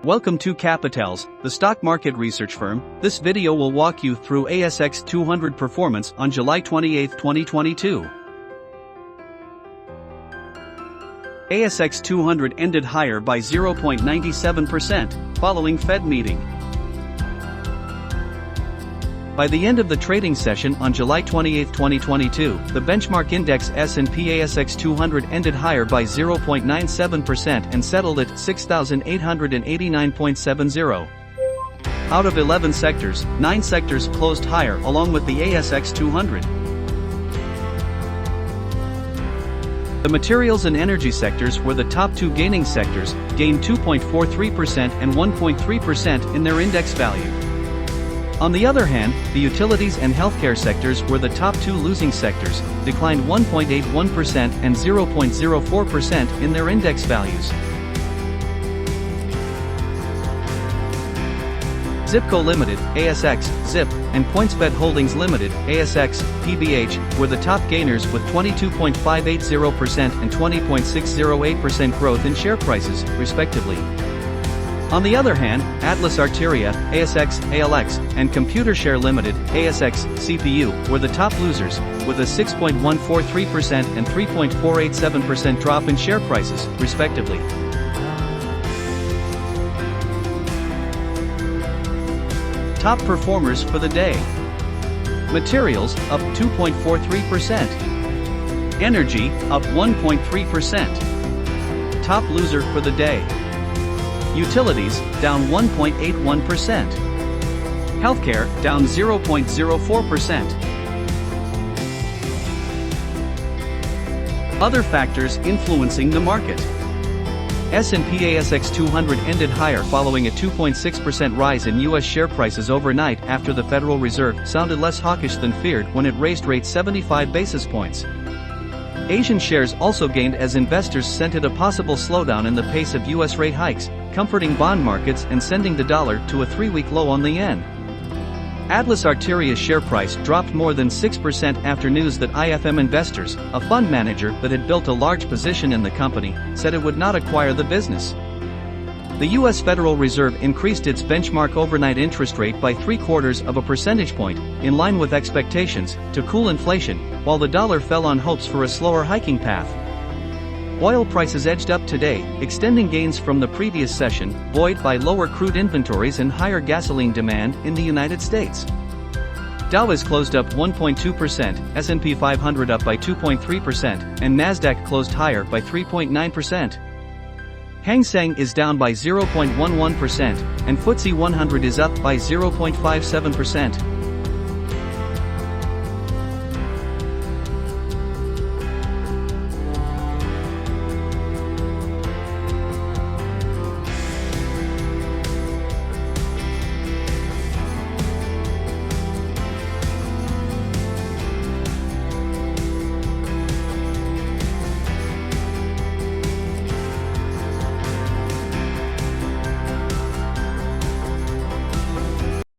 Welcome to Kapitales, the stock market research firm. This video will walk you through ASX 200 performance on July 28, 2022. ASX 200 ended higher by 0.97% following Fed meeting. By the end of the trading session on July 28, 2022, the benchmark index S&P ASX 200 ended higher by 0.97% and settled at 6,889.70. Out of 11 sectors, 9 sectors closed higher along with the ASX 200. The materials and energy sectors were the top two gaining sectors, gained 2.43% and 1.3% in their index value. On the other hand, the utilities and healthcare sectors were the top two losing sectors, declined 1.81% and 0.04% in their index values. Zipco Limited, ASX, ZIP, and PointsBet Holdings Limited, ASX, PBH, were the top gainers with 22.580% and 20.608% growth in share prices, respectively. On the other hand, Atlas Arteria, ASX, ALX, and Computershare Limited, ASX, CPU, were the top losers, with a 6.143% and 3.487% drop in share prices, respectively. Top performers for the day. Materials, up 2.43%. Energy, up 1.3%. Top loser for the day. Utilities, down 1.81%. Healthcare, down 0.04%. Other factors influencing the market. S&P ASX 200 ended higher following a 2.6% rise in U.S. share prices overnight after the Federal Reserve sounded less hawkish than feared when it raised rates 75 basis points. Asian shares also gained as investors scented a possible slowdown in the pace of U.S. rate hikes, comforting bond markets and sending the dollar to a 3-week low on the yen. Atlas Arteria's share price dropped more than 6% after news that IFM Investors, a fund manager that had built a large position in the company, said it would not acquire the business. The U.S. Federal Reserve increased its benchmark overnight interest rate by 0.75 percentage point, in line with expectations, to cool inflation, while the dollar fell on hopes for a slower hiking path. Oil prices edged up today, extending gains from the previous session, buoyed by lower crude inventories and higher gasoline demand in the United States. Dow is closed up 1.2%, S&P 500 up by 2.3%, and Nasdaq closed higher by 3.9%. Hang Seng is down by 0.11%, and FTSE 100 is up by 0.57%.